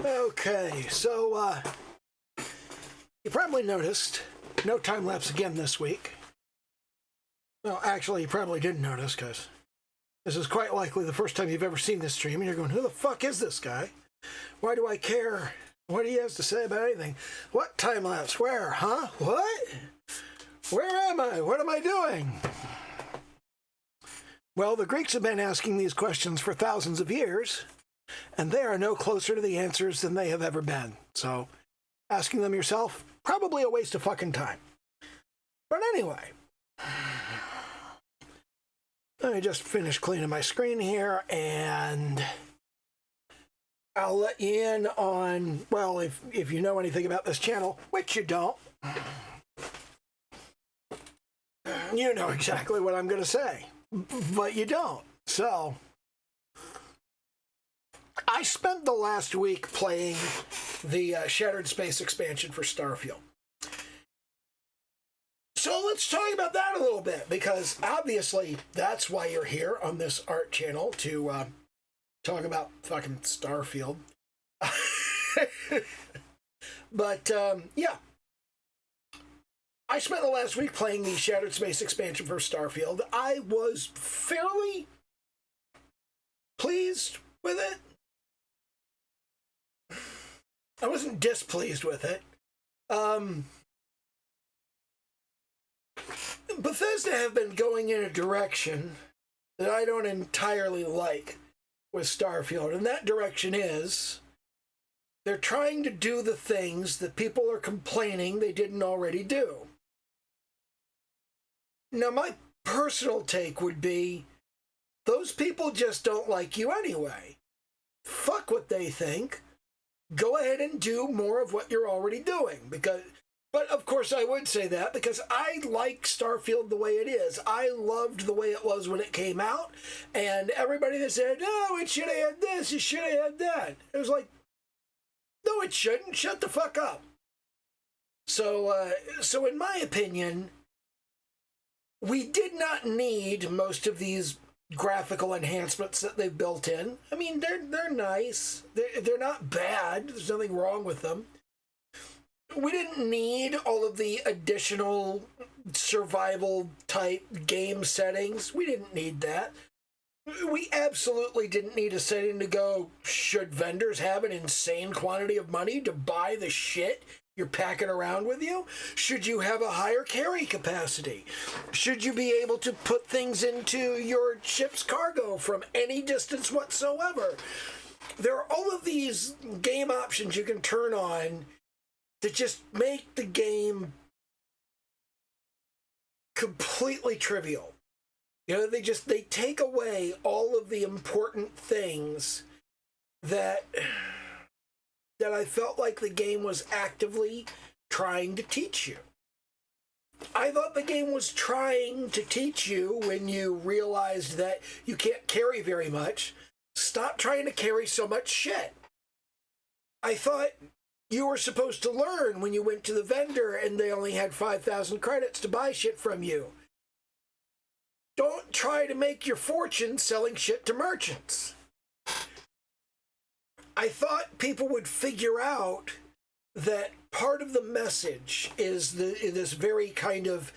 Okay, so you probably noticed no time lapse again this week. Well, actually, you probably didn't notice because this is quite likely the first time you've ever seen this stream, and you're going, "Who the fuck is this guy? Why do I care what he has to say about anything? What time lapse? Where? Huh? What? Where am I? What am I doing?" Well, the Greeks have been asking these questions for thousands of years, and they are no closer to the answers than they have ever been. So, asking them yourself, probably a waste of fucking time. But anyway, let me just finish cleaning my screen here, and I'll let you in on, well, if you know anything about this channel, which you don't, you know exactly what I'm going to say, but you don't. So, I spent the last week playing the Shattered Space expansion for Starfield. So let's talk about that a little bit, because obviously that's why you're here on this art channel, to talk about fucking Starfield. But, yeah. I spent the last week playing the Shattered Space expansion for Starfield. I was fairly pleased with it. I wasn't displeased with it. Bethesda have been going in a direction that I don't entirely like with Starfield, and that direction is they're trying to do the things that people are complaining they didn't already do. Now, my personal take would be, those people just don't like you anyway. Fuck what they think. Go ahead and do more of what you're already doing. But of course I would say that because I like Starfield the way it is. I loved the way it was when it came out, and everybody that said, "Oh, it should have had this, it should have had that," it was like, no, it shouldn't. Shut the fuck up. So in my opinion, we did not need most of these graphical enhancements that they've built in. I mean, they're nice. They're not bad. There's nothing wrong with them. We didn't need all of the additional survival type game settings. We didn't need that. We absolutely didn't need a setting to go, should vendors have an insane quantity of money to buy the shit you're packing around with you? Should you have a higher carry capacity? Should you be able to put things into your ship's cargo from any distance whatsoever? There are all of these game options you can turn on that just make the game completely trivial. You know, they take away all of the important things that I felt like the game was actively trying to teach you. I thought the game was trying to teach you, when you realized that you can't carry very much, stop trying to carry so much shit. I thought you were supposed to learn when you went to the vendor and they only had 5,000 credits to buy shit from you. Don't try to make your fortune selling shit to merchants. I thought people would figure out that part of the message is this very kind of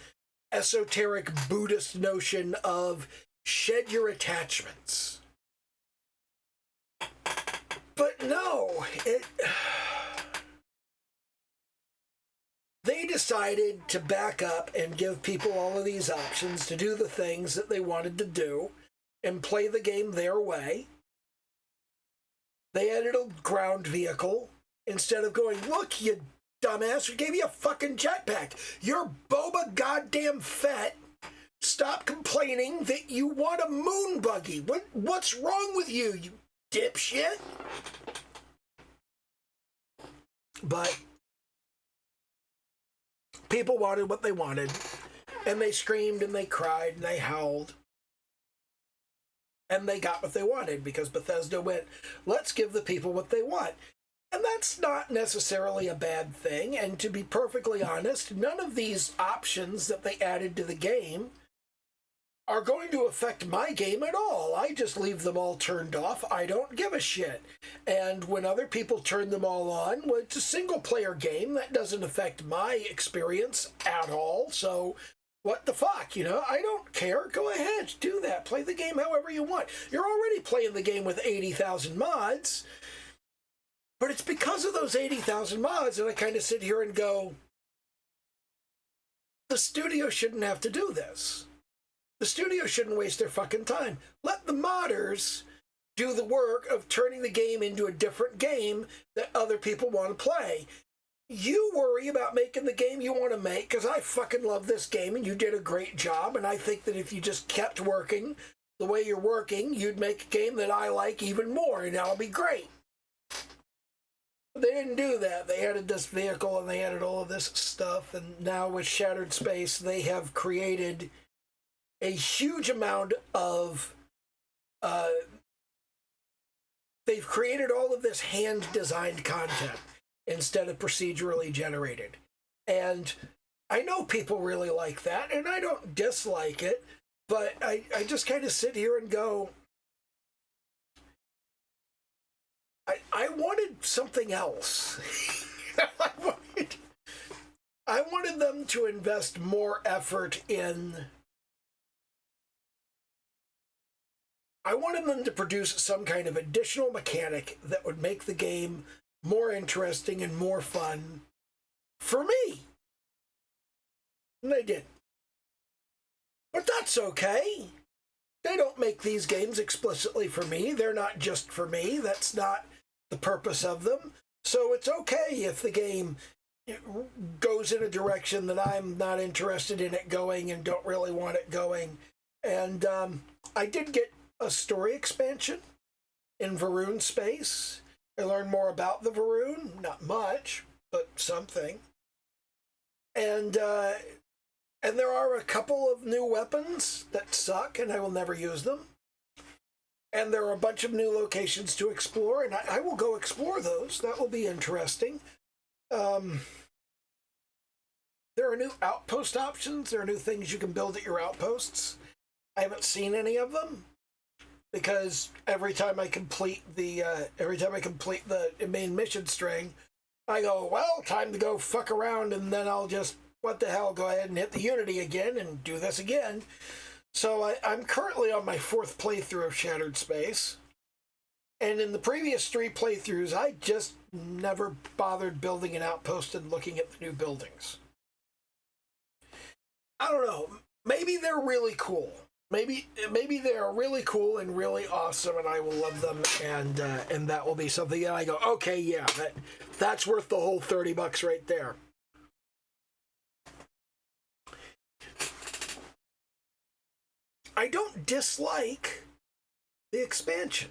esoteric Buddhist notion of shed your attachments. But no, they decided to back up and give people all of these options to do the things that they wanted to do and play the game their way. They added a ground vehicle instead of going, "Look, you dumbass, we gave you a fucking jetpack. You're Boba goddamn Fett. Stop complaining that you want a moon buggy. What's wrong with you, you dipshit?" But people wanted what they wanted, and they screamed and they cried and they howled. And they got what they wanted because Bethesda went, let's give the people what they want. And that's not necessarily a bad thing. And to be perfectly honest, none of these options that they added to the game are going to affect my game at all. I just leave them all turned off. I don't give a shit. And when other people turn them all on, well, it's a single player game. That doesn't affect my experience at all. So what the fuck, you know? I don't care. Go ahead, do that. Play the game however you want. You're already playing the game with 80,000 mods. But it's because of those 80,000 mods that I kind of sit here and go, the studio shouldn't have to do this. The studio shouldn't waste their fucking time. Let the modders do the work of turning the game into a different game that other people want to play. You worry about making the game you want to make, because I fucking love this game and you did a great job, and I think that if you just kept working the way you're working, you'd make a game that I like even more, and that'll be great. But they didn't do that. They added this vehicle and they added all of this stuff, and now with Shattered Space, they have created a huge amount of, they've created all of this hand-designed content instead of procedurally generated. And I know people really like that, and I don't dislike it, but I just kind of sit here and go, I wanted something else. I wanted them to invest more effort in, I wanted them to produce some kind of additional mechanic that would make the game more interesting and more fun for me. And they did. But that's okay. They don't make these games explicitly for me. They're not just for me. That's not the purpose of them. So it's okay if the game goes in a direction that I'm not interested in it going and don't really want it going. And I did get a story expansion in Varun Space. I learned more about the Varun, not much, but something. And there are a couple of new weapons that suck, and I will never use them. And there are a bunch of new locations to explore, and I will go explore those. That will be interesting. There are new outpost options. There are new things you can build at your outposts. I haven't seen any of them, because every time I complete the main mission string, I go, well, time to go fuck around, and then I'll just, what the hell, go ahead and hit the Unity again and do this again. So I'm currently on my 4th playthrough of Shattered Space, and in the previous 3 playthroughs, I just never bothered building an outpost and looking at the new buildings. I don't know. Maybe they're really cool. Maybe they are really cool and really awesome, and I will love them, and that will be something that I go, okay, yeah, that's worth the whole $30 right there. I don't dislike the expansion.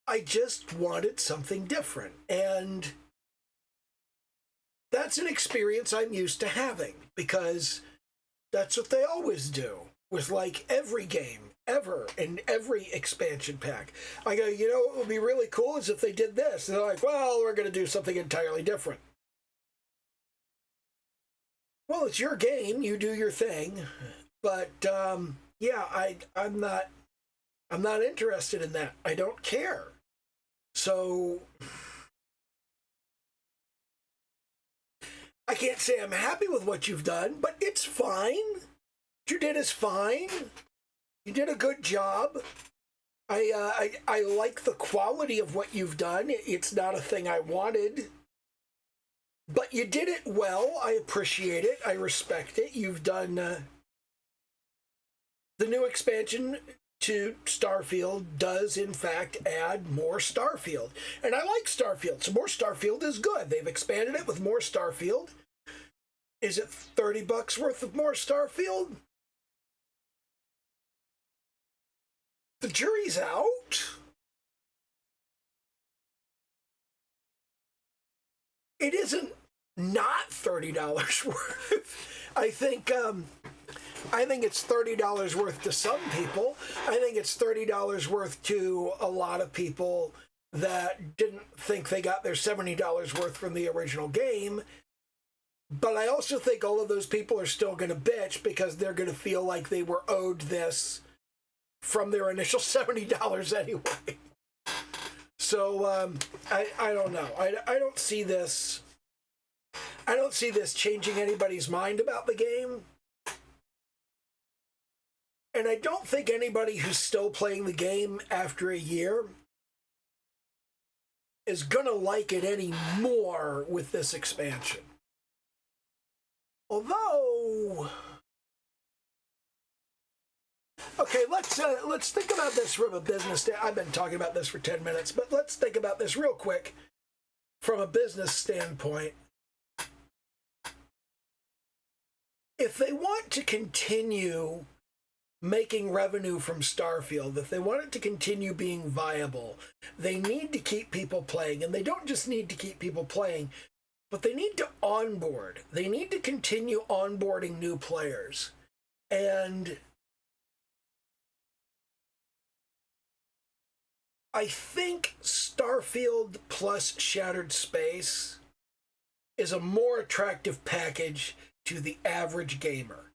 I just wanted something different, and that's an experience I'm used to having, because that's what they always do with, like, every game ever and every expansion pack. I go, you know what would be really cool is if they did this. And they're like, well, we're going to do something entirely different. Well, it's your game. You do your thing. But, yeah, I'm not interested in that. I don't care. So I can't say I'm happy with what you've done, but it's fine. What you did is fine. You did a good job. I like the quality of what you've done. It's not a thing I wanted, but you did it well. I appreciate it. I respect it. You've done the new expansion to Starfield does, in fact, add more Starfield. And I like Starfield, so more Starfield is good. They've expanded it with more Starfield. Is it $30 worth of more Starfield? The jury's out. It isn't not $30 worth. I think it's $30 worth to some people. I think it's $30 worth to a lot of people that didn't think they got their $70 worth from the original game. But I also think all of those people are still going to bitch because they're going to feel like they were owed this from their initial $70 anyway. So I don't know. I don't see this. I don't see this changing anybody's mind about the game. And I don't think anybody who's still playing the game after a year is going to like it any more with this expansion. Although, okay, let's think about this from a business standpoint. I've been talking about this for 10 minutes, but let's think about this real quick from a business standpoint. If they want to continue making revenue from Starfield, if they want it to continue being viable, they need to keep people playing. And they don't just need to keep people playing, but they need to onboard. They need to continue onboarding new players. And I think Starfield plus Shattered Space is a more attractive package to the average gamer.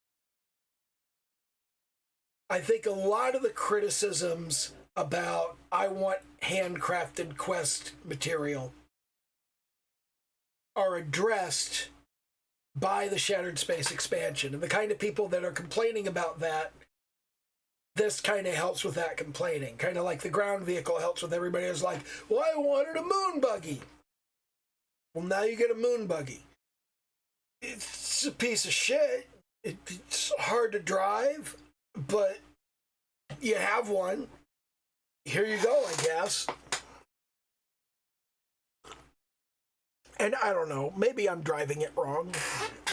I think a lot of the criticisms about I want handcrafted quest material are addressed by the Shattered Space expansion. And the kind of people that are complaining about that, this kind of helps with that complaining. Kind of like the ground vehicle helps with everybody who's like, well, I wanted a moon buggy. Well, now you get a moon buggy. It's a piece of shit. It's hard to drive, but you have one. Here you go, I guess. And I don't know, maybe I'm driving it wrong.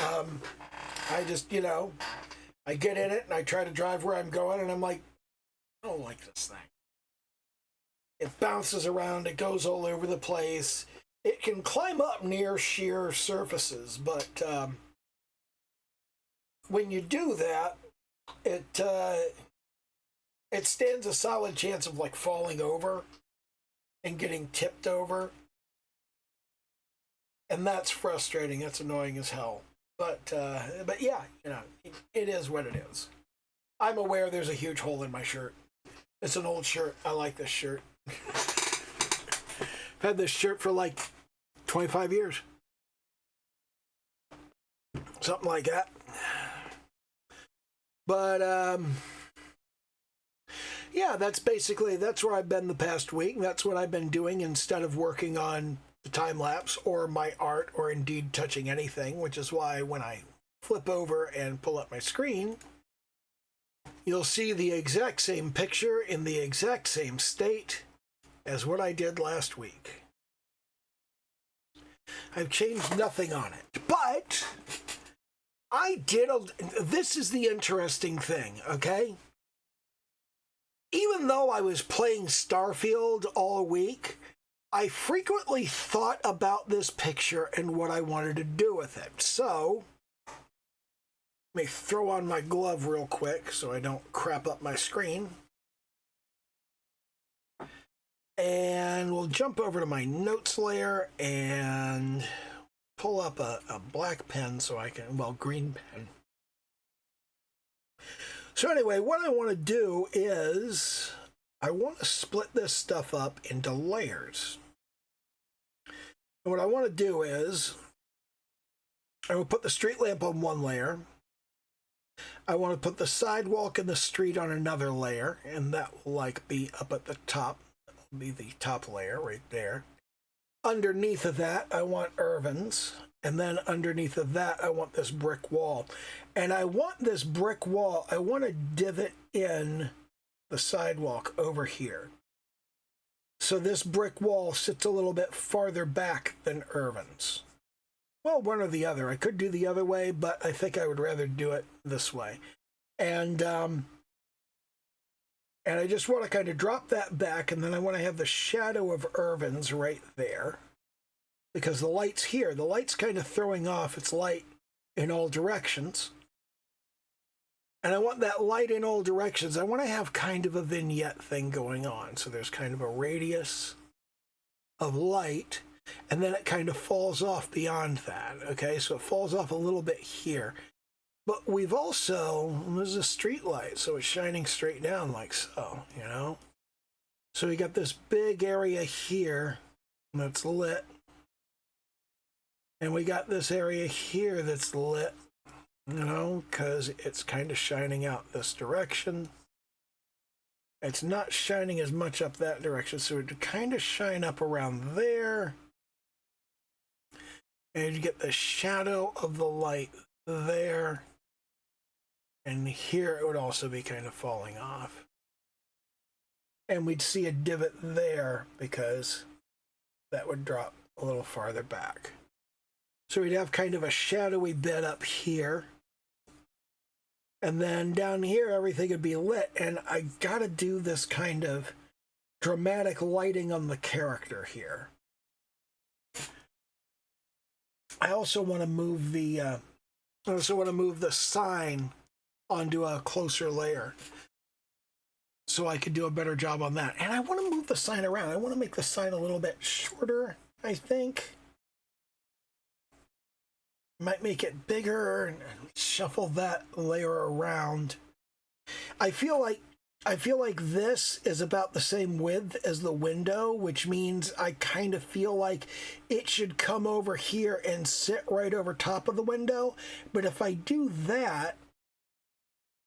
I just, I get in it and I try to drive where I'm going and I'm like, I don't like this thing. It bounces around, it goes all over the place. It can climb up near sheer surfaces, but when you do that, it stands a solid chance of like falling over and getting tipped over. And that's frustrating. That's annoying as hell. But yeah, it is what it is. I'm aware there's a huge hole in my shirt. It's an old shirt. I like this shirt. I've had this shirt for like 25 years. Something like that. But, yeah, that's where I've been the past week. That's what I've been doing instead of working on the time lapse or my art or indeed touching anything, which is why when I flip over and pull up my screen, you'll see the exact same picture in the exact same state as what I did last week. I've changed nothing on it, but this is the interesting thing, okay? Even though I was playing Starfield all week, I frequently thought about this picture and what I wanted to do with it. So, let me throw on my glove real quick so I don't crap up my screen. And we'll jump over to my notes layer and pull up a black pen so I can, green pen. So anyway, what I want to do is I want to split this stuff up into layers. And what I want to do is I will put the street lamp on one layer. I want to put the sidewalk and the street on another layer, and that will be up at the top. That will be the top layer right there. Underneath of that, I want Irvin's. And then underneath of that, I want this brick wall. And I want this brick wall, I want to divot in the sidewalk over here. So this brick wall sits a little bit farther back than Irvin's. Well, one or the other. I could do the other way, but I think I would rather do it this way. And I just want to kind of drop that back, and then I want to have the shadow of Irvin's right there. Because the light's here. The light's kind of throwing off its light in all directions. And I want that light in all directions. I want to have kind of a vignette thing going on. So there's kind of a radius of light. and then it kind of falls off beyond that. Okay, so it falls off a little bit here. But we've also, this is a street light, so it's shining straight down like so, you know? So we got this big area here that's lit. And we got this area here that's lit, you know, because it's kind of shining out this direction. It's not shining as much up that direction, so it would kind of shine up around there. And you get the shadow of the light there. And here it would also be kind of falling off. And we'd see a divot there because that would drop a little farther back. So we'd have kind of a shadowy bit up here. And then down here, everything would be lit. And I gotta do this kind of dramatic lighting on the character here. I also want to move the sign onto a closer layer so I could do a better job on that. And I want to move the sign around. I want to make the sign a little bit shorter, I think. Might make it bigger and shuffle that layer around. I feel like this is about the same width as the window, which means I kind of feel like it should come over here and sit right over top of the window. But if I do that,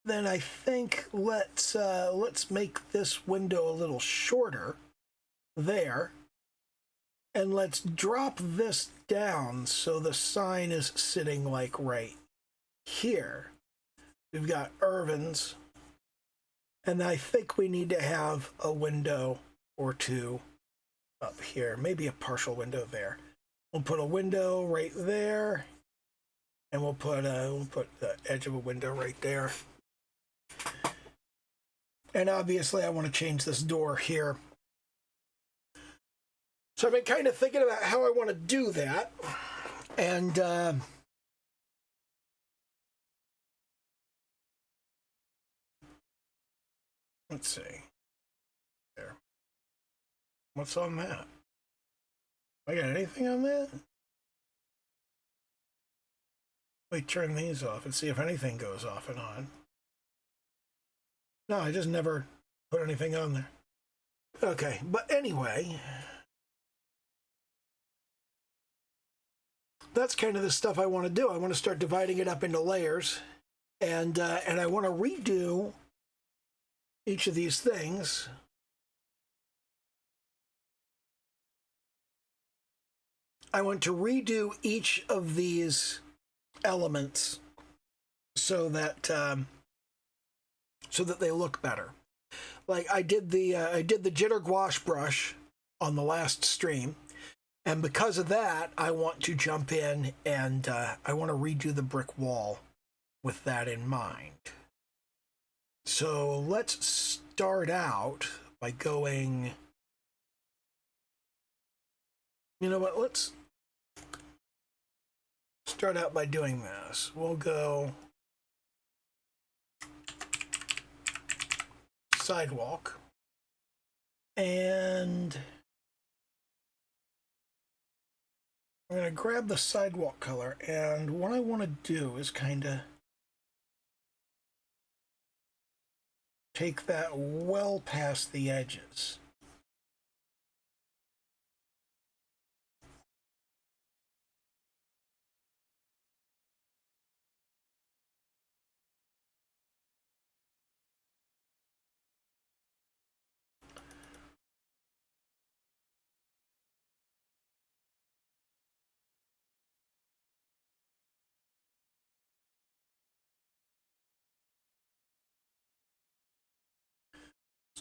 then I think let's make this window a little shorter there. And let's drop this down so the sign is sitting like right here. We've got Irvin's. And I think we need to have a window or two up here. Maybe a partial window there. We'll put a window right there. And we'll put the edge of a window right there. And obviously I want to change this door here. So I've been kind of thinking about how I want to do that. And let's see. There. What's on that? I got anything on that? Let me turn these off and see if anything goes off and on. No, I just never put anything on there. Okay, but anyway, that's kind of the stuff I want to do. I want to start dividing it up into layers, and I want to redo each of these things. I want to redo each of these elements so that they look better. Like I did the jitter gouache brush on the last stream, and because of that, I want to jump in and I want to redo the brick wall with that in mind. So let's start out by going. You know what? Let's start out by doing this. We'll go sidewalk, and I'm going to grab the sidewalk color, and what I want to do is kind of take that well past the edges.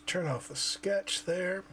Turn off the sketch there.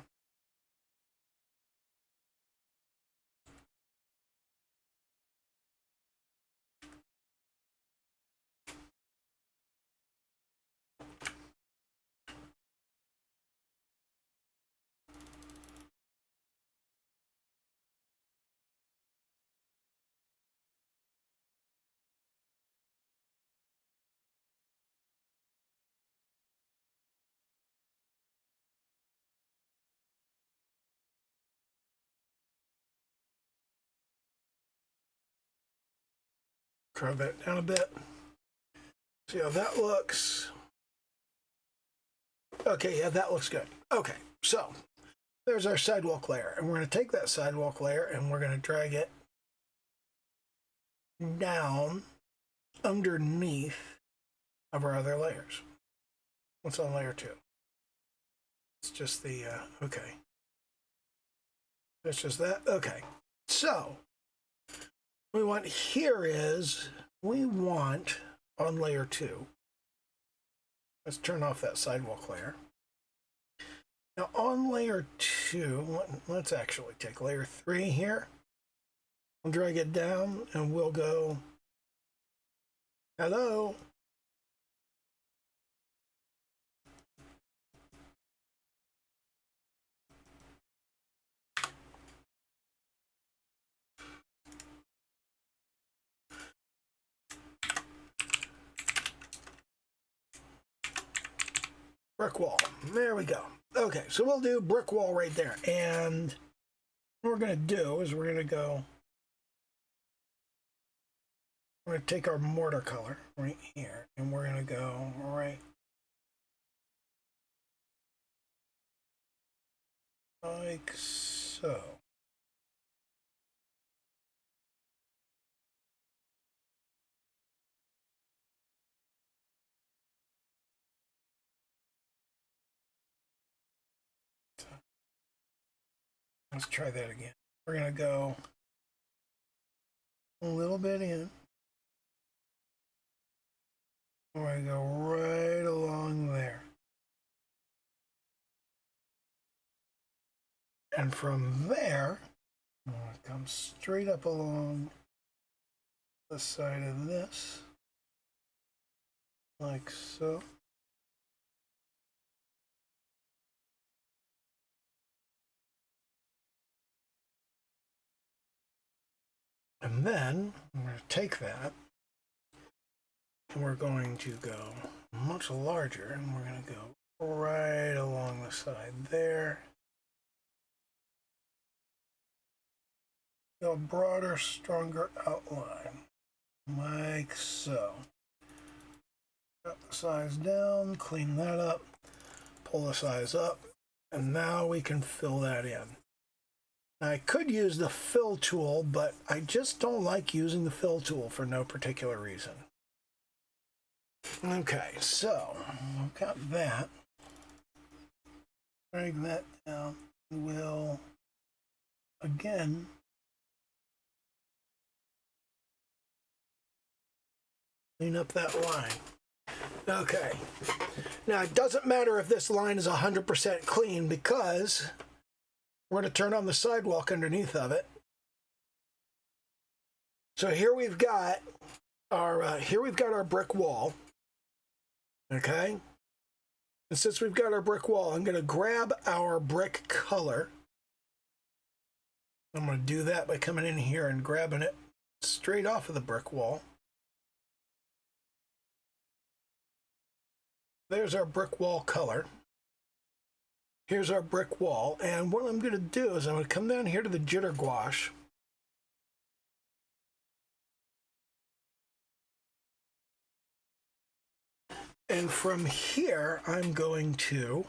Curve that down a bit. See how that looks. Okay, yeah, that looks good. Okay, so there's our sidewalk layer. And we're going to take that sidewalk layer and we're going to drag it down underneath of our other layers. What's on layer 2? It's just the, okay. That's just that? Okay. So, what we want here is, we want on layer 2, let's turn off that sidewalk layer. Now on layer 2, let's actually take layer 3 here. We'll drag it down and we'll go, hello. Brick wall. There we go. Okay, so we'll do brick wall right there. And what we're going to do is we're going to take our mortar color right here, and we're going to go right like so. Let's try that again. We're going to go a little bit in. We're going to go right along there. And from there, I'm going to come straight up along the side of this, like so. And then I'm going to take that and we're going to go much larger and we're going to go right along the side there. Go broader, stronger outline, like so. Cut the size down, clean that up, pull the size up, and now we can fill that in. I could use the fill tool, but I just don't like using the fill tool for no particular reason. Okay, so I've got that. Drag that down. We'll again clean up that line. Okay. Now it doesn't matter if this line is 100% clean because we're going to turn on the sidewalk underneath of it. So here we've got our brick wall. Okay? And since we've got our brick wall, I'm going to grab our brick color. I'm going to do that by coming in here and grabbing it straight off of the brick wall. There's our brick wall color. Here's our brick wall, and what I'm going to do is I'm going to come down here to the jitter gouache. And from here, I'm going to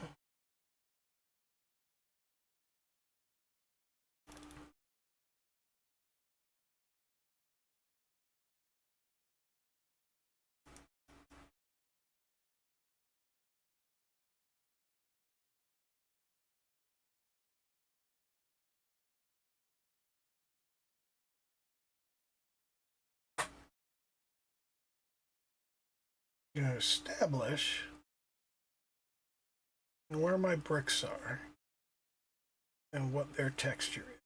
establish where my bricks are and what their texture is.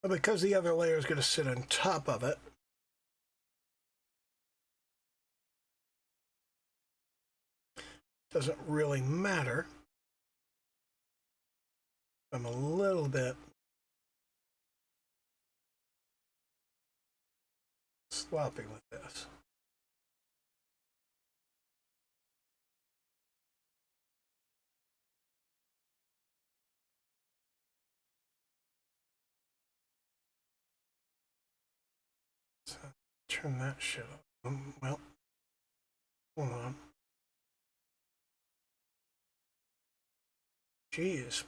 But because the other layer is going to sit on top of it, doesn't really matter. I'm a little bit sloppy with this. So turn that shit off. Well, hold on. Jeez.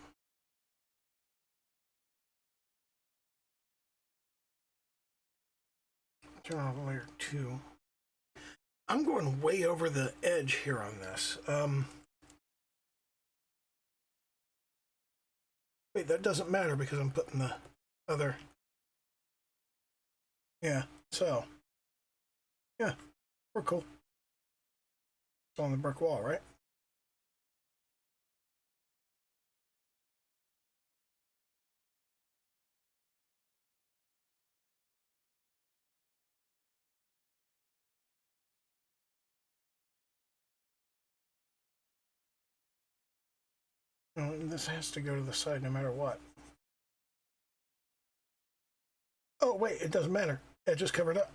Turn off layer 2. I'm going way over the edge here on this. Wait, that doesn't matter because I'm putting the other. Yeah, so. Yeah, we're cool. It's on the brick wall, right? No, this has to go to the side no matter what. Oh, wait, it doesn't matter. It just covered up.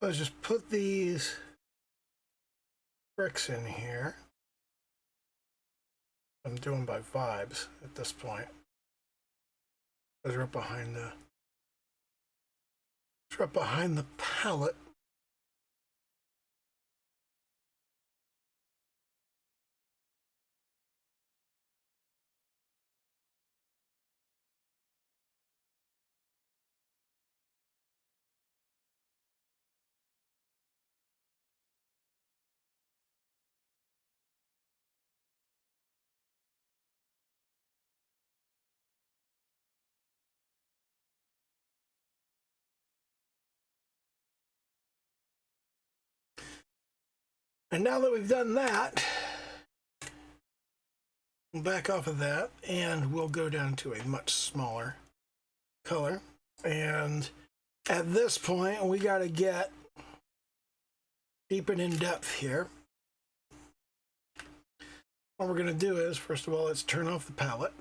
Let's just put these bricks in here. I'm doing by vibes at this point. Those are up behind the pallet. And now that we've done that, we'll back off of that and we'll go down to a much smaller color. And at this point, we got to get deep and in depth here. What we're going to do is, first of all, let's turn off the palette.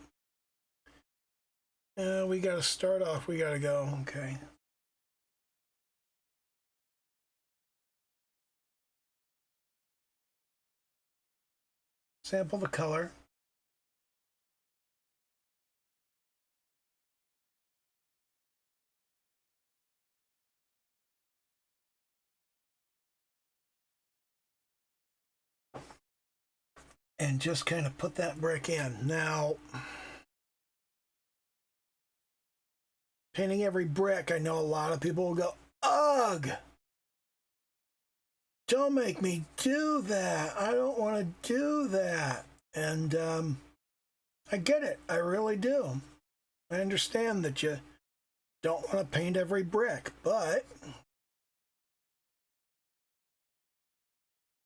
We got to start off. We got to go. Okay. Sample the color. And just kind of put that brick in. Now, painting every brick, I know a lot of people will go, ugh! Don't make me do that. I don't want to do that. And I get it. I really do. I understand that you don't want to paint every brick, but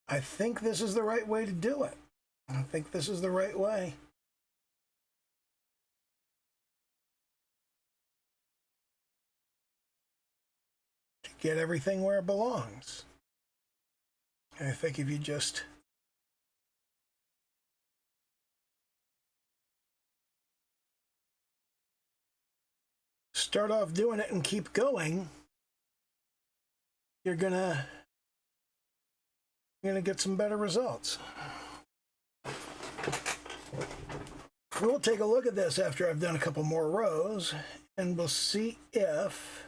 I think this is the right way to do it. I think this is the right way. To get everything where it belongs. I think if you just start off doing it and keep going, you're gonna get some better results. We'll take a look at this after I've done a couple more rows, and we'll see if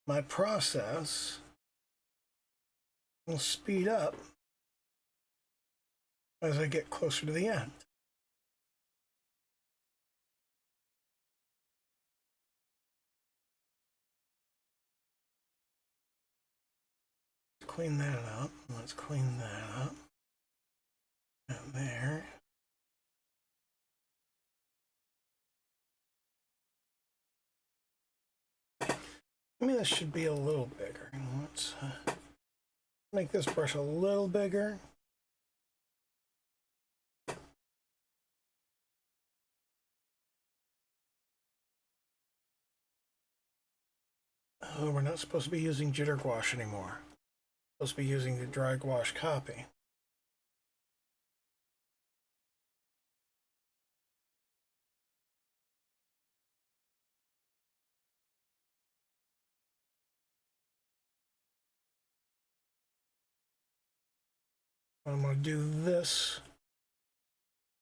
my process will speed up as I get closer to the end. Clean that up. Let's clean that up. And there. I mean, this should be a little bigger. Let's make this brush a little bigger. Oh, we're not supposed to be using jitter gouache anymore. We're supposed to be using the dry gouache copy. I'm going to do this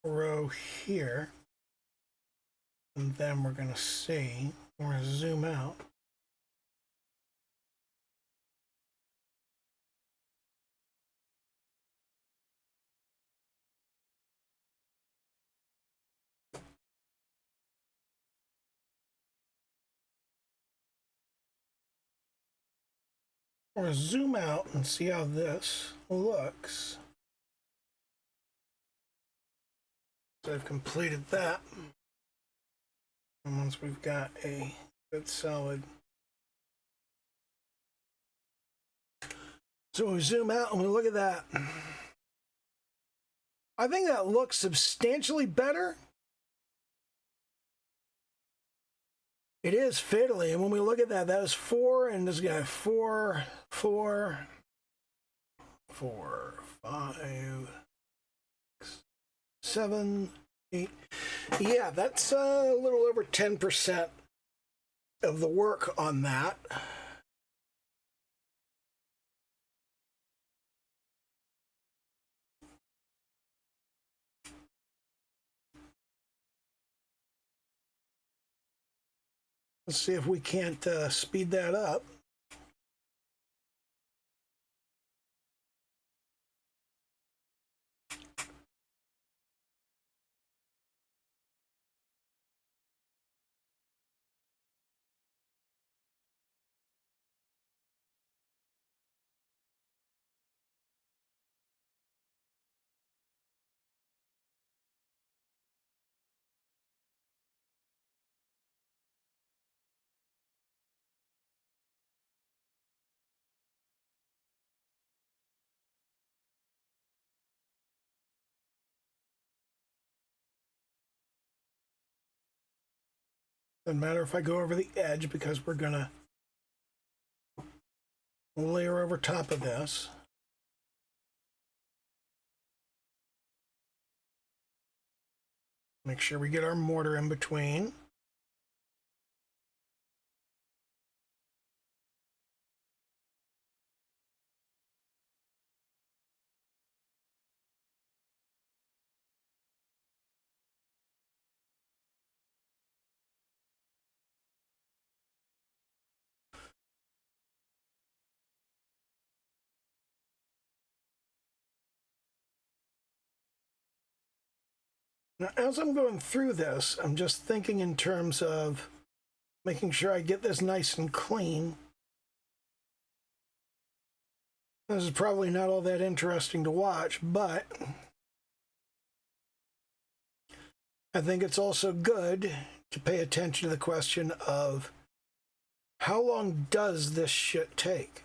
row here, and then we're going to see, we're going to zoom out. We're going to zoom out and see how this looks. So I've completed that. And once we've got a good solid. So we zoom out and we look at that. I think that looks substantially better. It is fiddly, and when we look at that, that is 4, and this guy 4, 4, 4, 5, 7, 8. Yeah, that's a little over 10% of the work on that. Let's see if we can't speed that up. Doesn't matter if I go over the edge because we're gonna layer over top of this. Make sure we get our mortar in between. Now, as I'm going through this, I'm just thinking in terms of making sure I get this nice and clean. This is probably not all that interesting to watch, but I think it's also good to pay attention to the question of how long does this shit take?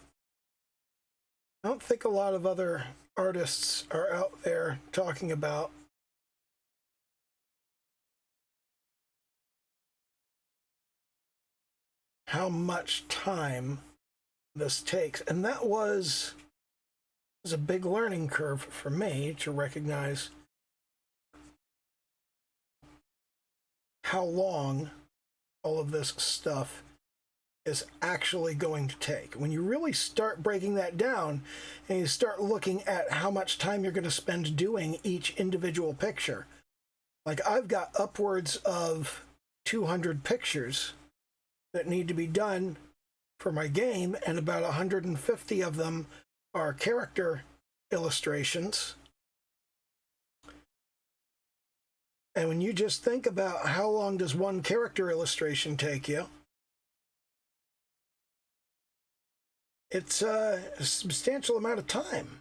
I don't think a lot of other artists are out there talking about how much time this takes. And that was a big learning curve for me to recognize how long all of this stuff is actually going to take. When you really start breaking that down and you start looking at how much time you're going to spend doing each individual picture, like I've got upwards of 200 pictures that need to be done for my game, and about 150 of them are character illustrations. And when you just think about how long does one character illustration take you, it's a substantial amount of time.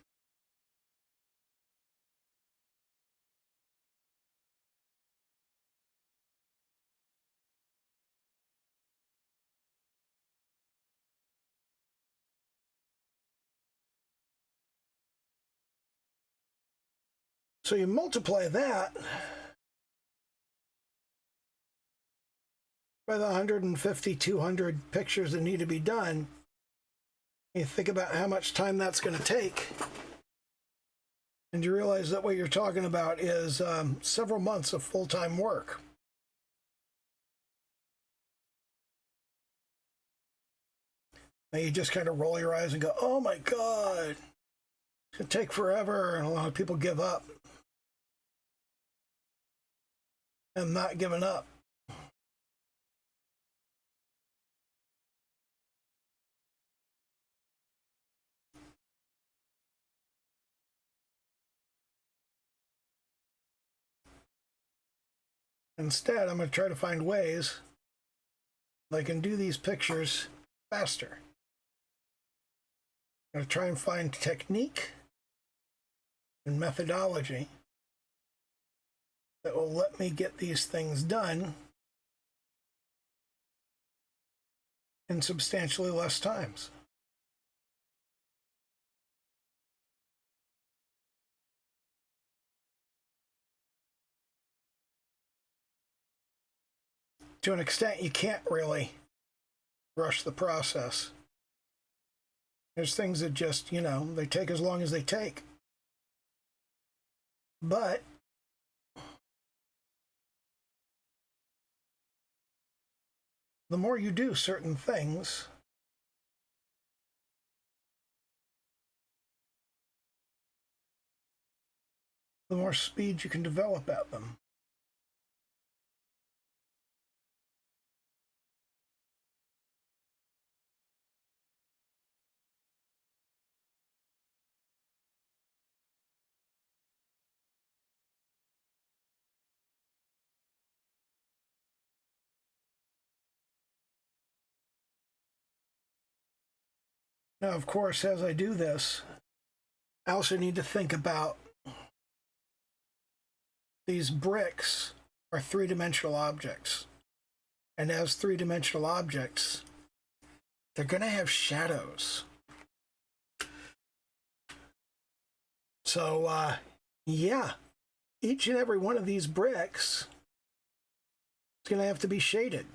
So you multiply that by the 150, 200 pictures that need to be done. You think about how much time that's going to take, and you realize that what you're talking about is several months of full-time work. And you just kind of roll your eyes and go, oh my God, it's going to take forever, and a lot of people give up. I'm not giving up. Instead, I'm going to try to find ways that I can do these pictures faster. I'm going to try and find technique and methodology that will let me get these things done in substantially less times. To an extent, you can't really rush the process. There's things that just, they take as long as they take. But the more you do certain things, the more speed you can develop at them. Now, of course, as I do this, I also need to think about these bricks are three-dimensional objects. And as three-dimensional objects, they're going to have shadows. So, yeah, each and every one of these bricks is going to have to be shaded.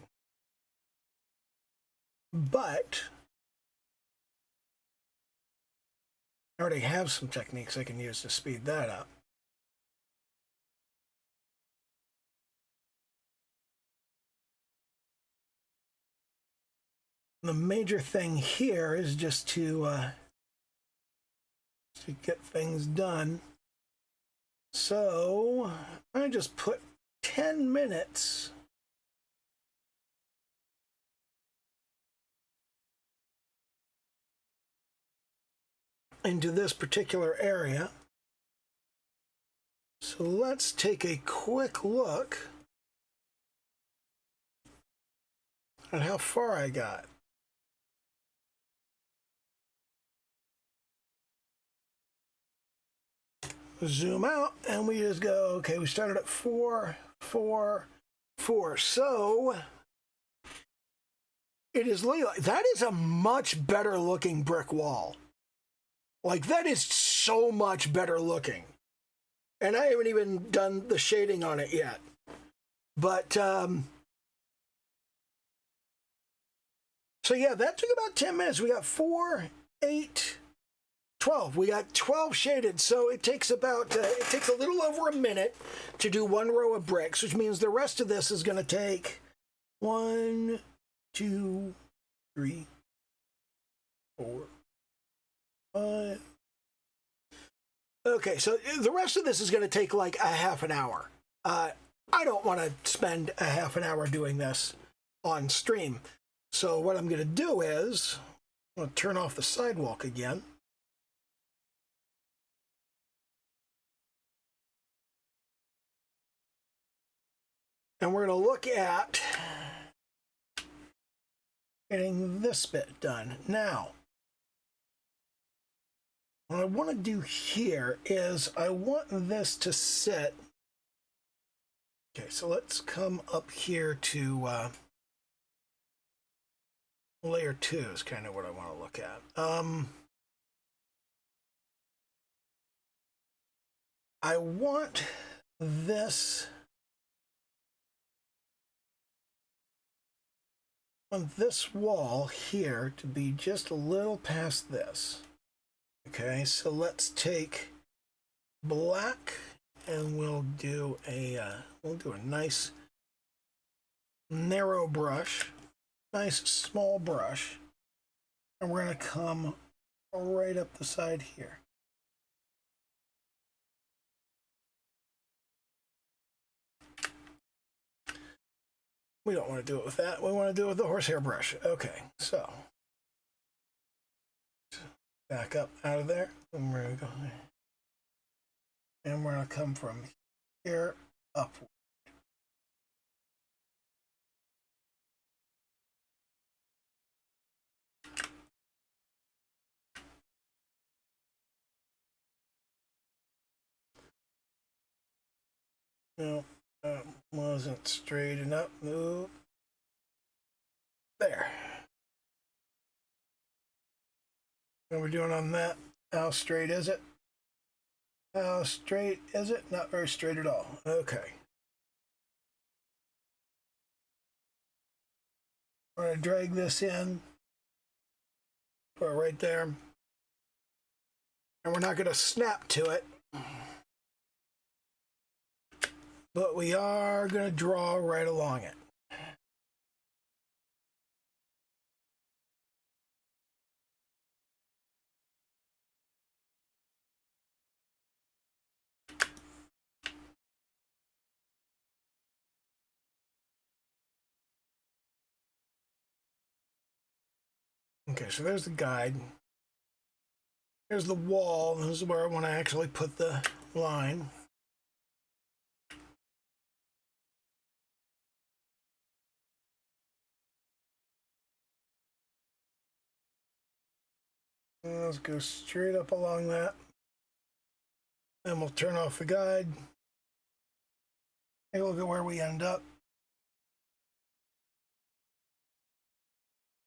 But I already have some techniques I can use to speed that up. The major thing here is just to get things done. So I just put 10 minutes into this particular area. So So let's take a quick look at how far I got. Zoom out, and we just go, okay, we started at 4, 4, 4. So it is literally, that is a much better looking brick wall. Like, that is so much better looking. And I haven't even done the shading on it yet. But, so yeah, that took about 10 minutes. We got 4, 8, 12. We got 12 shaded, so it takes about, it takes a little over a minute to do one row of bricks, which means the rest of this is going to take 1, 2, 3, 4, 5. Okay, so the rest of this is going to take like a half an hour. I don't want to spend a half an hour doing this on stream. So what I'm going to do is, I'm going to turn off the sidewalk again. And we're going to look at getting this bit done. Now, what I want to do here is I want this to sit. Okay, so let's come up here to layer 2 is kind of what I want to look at. I want this on this wall here to be just a little past this. Okay, so let's take black and we'll do a nice narrow brush, nice small brush, and we're going to come right up the side here. We don't want to do it with that. We want to do it with the horsehair brush. Okay, so back up out of there, and we're going to go there. And we're going to come from here upward. No, that wasn't straight enough. Move. There. What are we doing on that? How straight is it? How straight is it? Not very straight at all. Okay. We're going to drag this in. Put it right there. And we're not going to snap to it. But we are going to draw right along it. Okay, so there's the guide. Here's the wall. This is where I want to actually put the line. And let's go straight up along that. Then we'll turn off the guide. Take a look at where we end up.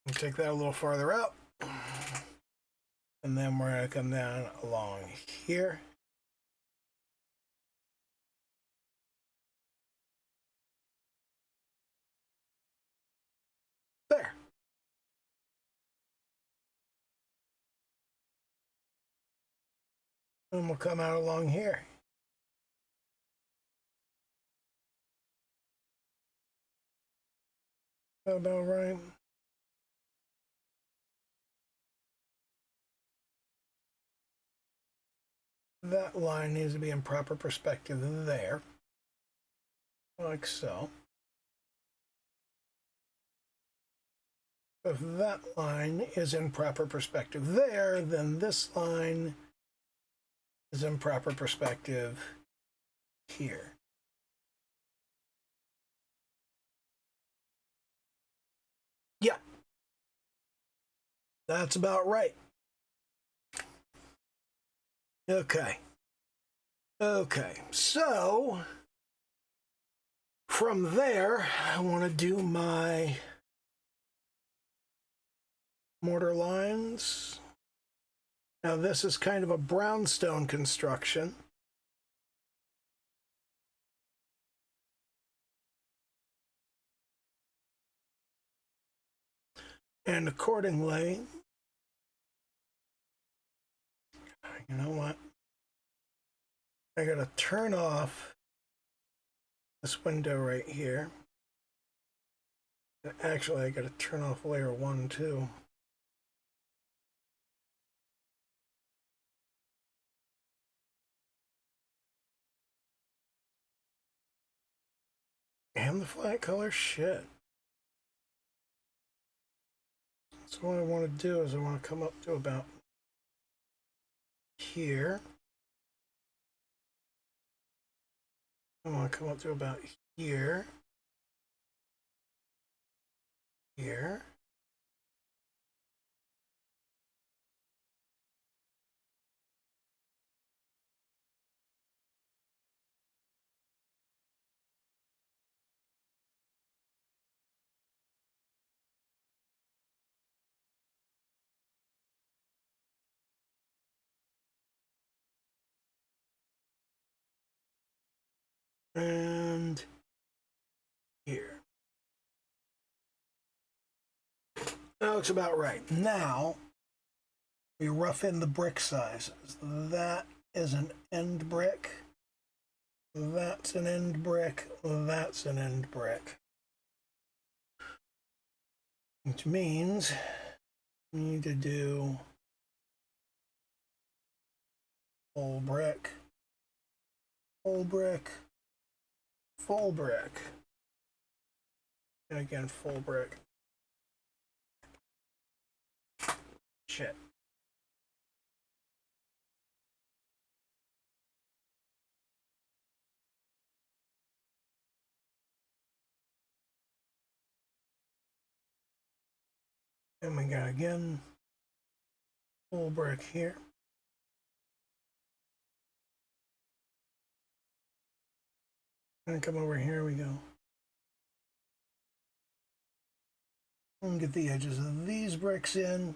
We'll take that a little farther out. And then we're going to come down along here. There. And we'll come out along here. About right. That line needs to be in proper perspective there, like so. If that line is in proper perspective there, then this line is in proper perspective here. Yeah, that's about right. Okay. Okay, so from there, I want to do my mortar lines. Now this is kind of a brownstone construction. And accordingly, you know what? I gotta turn off this window right here. Actually, I gotta turn off layer 1 too. And the flat color? Shit. So what I want to do is I want to come up to about here. I want to come up to about here. Here. And here. That looks about right. Now, we rough in the brick sizes. That is an end brick. That's an end brick. That's an end brick. Which means we need to do full brick, full brick, full brick, and again full brick. Shit. And we got again full brick here. And come over here we go. And get the edges of these bricks in.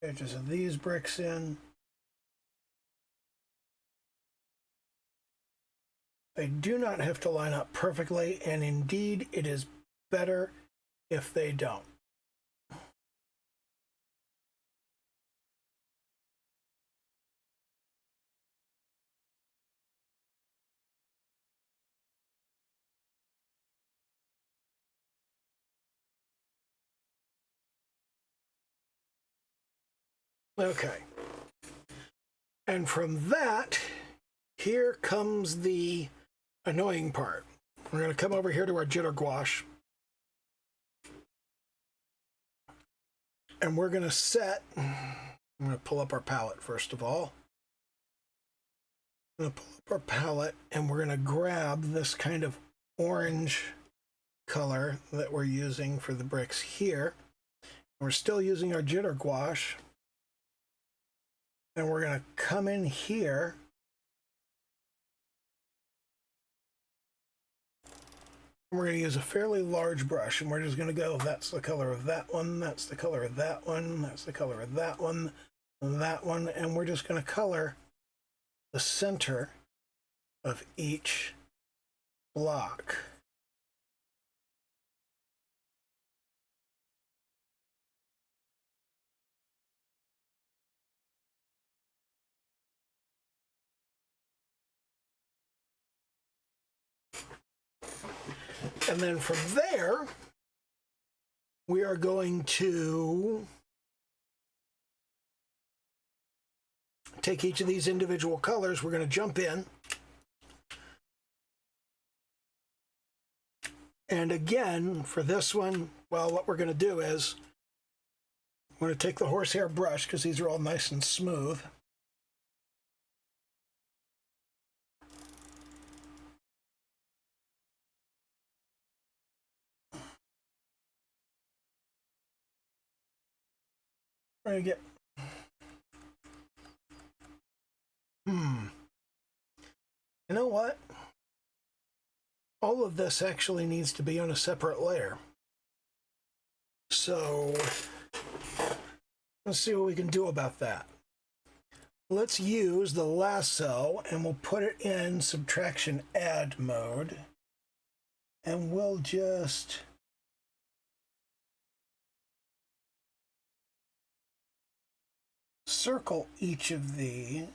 Edges of these bricks in. They do not have to line up perfectly, and indeed it is better if they don't. Okay. And from that, here comes the annoying part. We're going to come over here to our jitter gouache. And we're going to set, I'm going to pull up our palette first of all. I'm going to pull up our palette and we're going to grab this kind of orange color that we're using for the bricks here. We're still using our jitter gouache. And we're going to come in here and we're going to use a fairly large brush, and we're just going to go, that's the color of that one, that's the color of that one, that's the color of that one, and we're just going to color the center of each block. And then from there, we are going to take each of these individual colors. We're going to jump in. And again, for this one, well, what we're going to do is we're going to take the horsehair brush because these are all nice and smooth. We're gonna get... You know what? All of this actually needs to be on a separate layer. So let's see what we can do about that. Let's use the lasso and we'll put it in subtraction add mode. And we'll just circle each of these.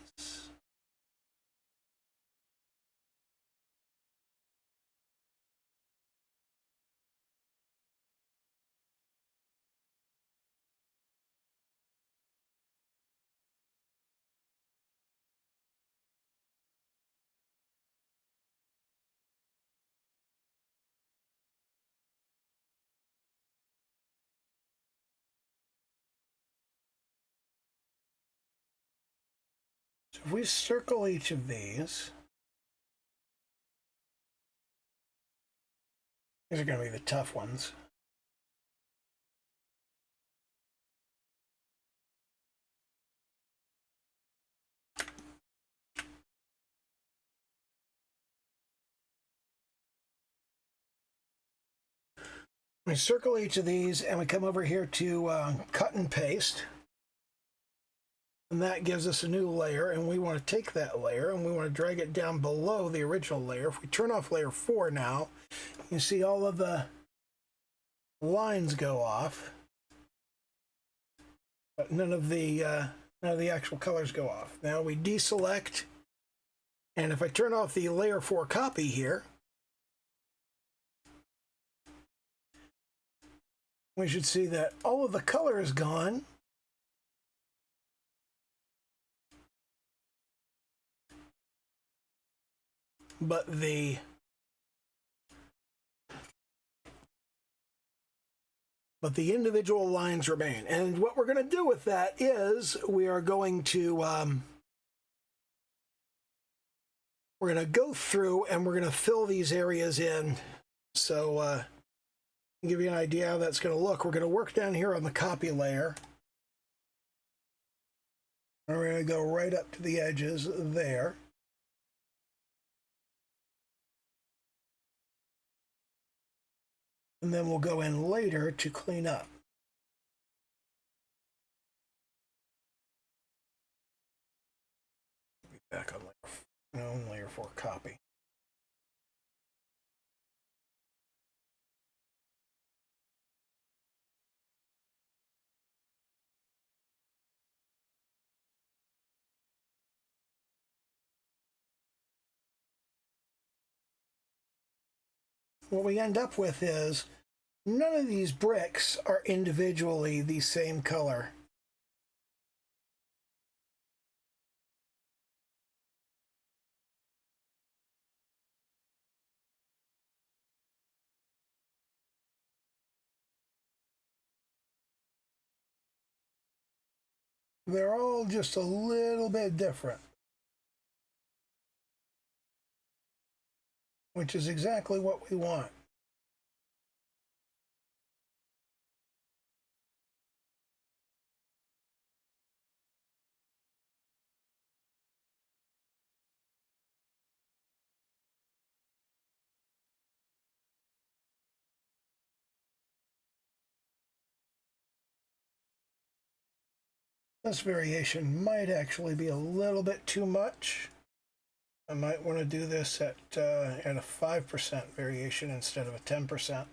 So if we circle each of these are going to be the tough ones. We circle each of these and we come over here to cut and paste. And that gives us a new layer, and we want to take that layer and we want to drag it down below the original layer. If we turn off layer 4 now, you see all of the lines go off, but none of the actual colors go off. Now we deselect, and if I turn off the layer 4 copy here, we should see that all of the color is gone. But the individual lines remain. And what we're going to do with that is we are going to we're going to go through and we're going to fill these areas in. So to give you an idea how that's going to look, we're going to work down here on the copy layer. And we're going to go right up to the edges there. And then we'll go in later to clean up. Back on layer 4 copy. What we end up with is none of these bricks are individually the same color. They're all just a little bit different, which is exactly what we want. This variation might actually be a little bit too much. I might want to do this at a 5% variation instead of a 10%.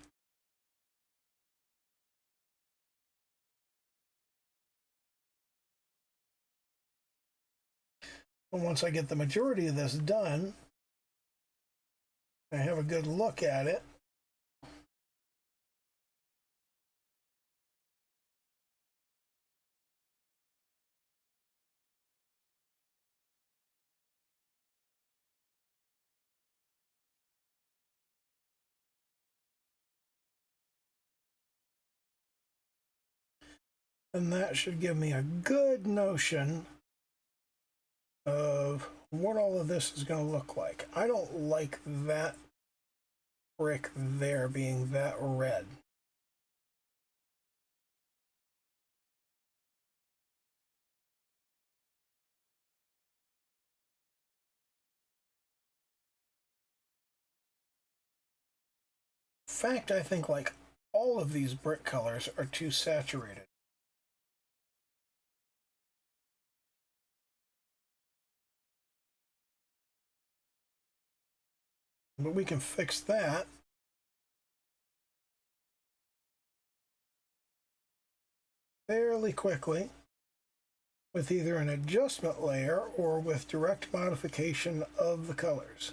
And once I get the majority of this done, I have a good look at it. And that should give me a good notion of what all of this is going to look like. I don't like that brick there being that red. fact, I think like all of these brick colors are too saturated. But we can fix that. Fairly quickly with either an adjustment layer or with direct modification of the colors.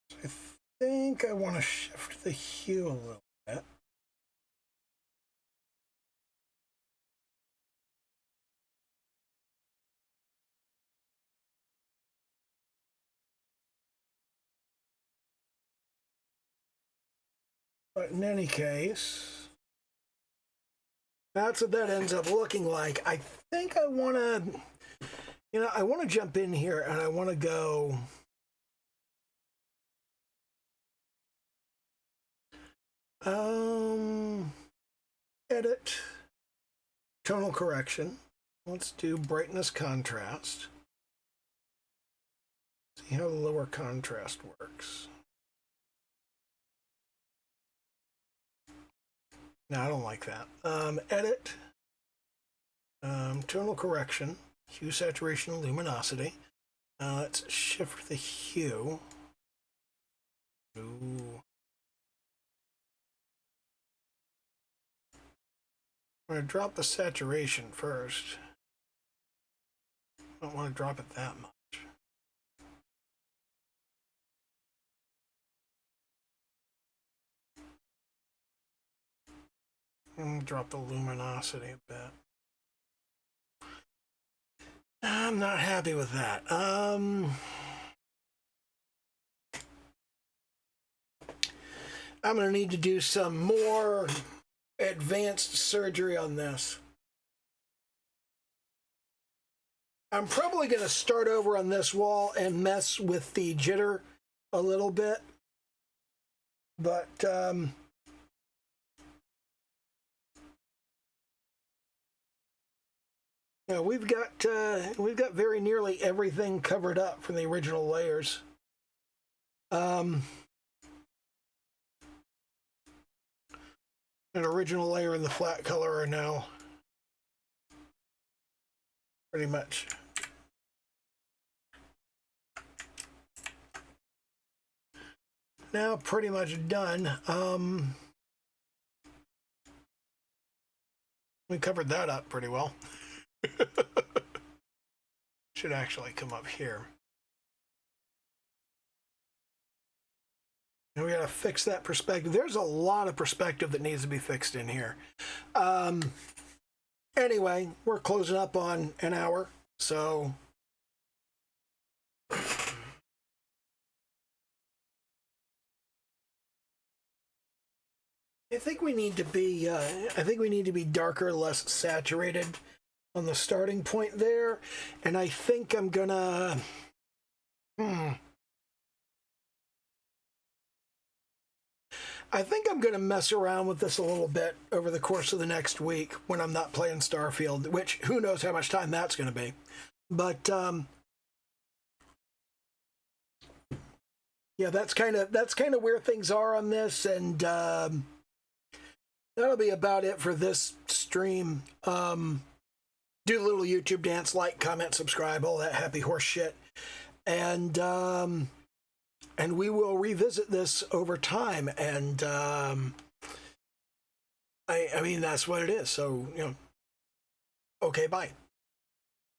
So I think I want to shift the hue a little bit. But in any case, that's what that ends up looking like. I think I want to, I want to jump in here and I want to go, edit, tonal correction. Let's do brightness contrast. See how the lower contrast works. No, I don't like that. Edit, tonal correction, hue, saturation, and luminosity. Let's shift the hue. Ooh. I'm going to drop the saturation first. I don't want to drop it that much. And drop the luminosity a bit. I'm not happy with that. I'm going to need to do some more advanced surgery on this. I'm probably going to start over on this wall and mess with the jitter a little bit. But yeah, we've got very nearly everything covered up from the original layers. An original layer and the flat color are now pretty much done. We covered that up pretty well. Should actually come up here. And we gotta fix that perspective. There's a lot of perspective that needs to be fixed in here. Anyway, we're closing up on an hour, so I think we need to be darker, less saturated on the starting point there, and I think I'm gonna mess around with this a little bit over the course of the next week when I'm not playing Starfield, which who knows how much time that's going to be. But yeah, that's kind of where things are on this, and that'll be about it for this stream. Do a little YouTube dance, like, comment, subscribe, all that happy horse shit, and we will revisit this over time. And I mean, that's what it is. So, okay, bye.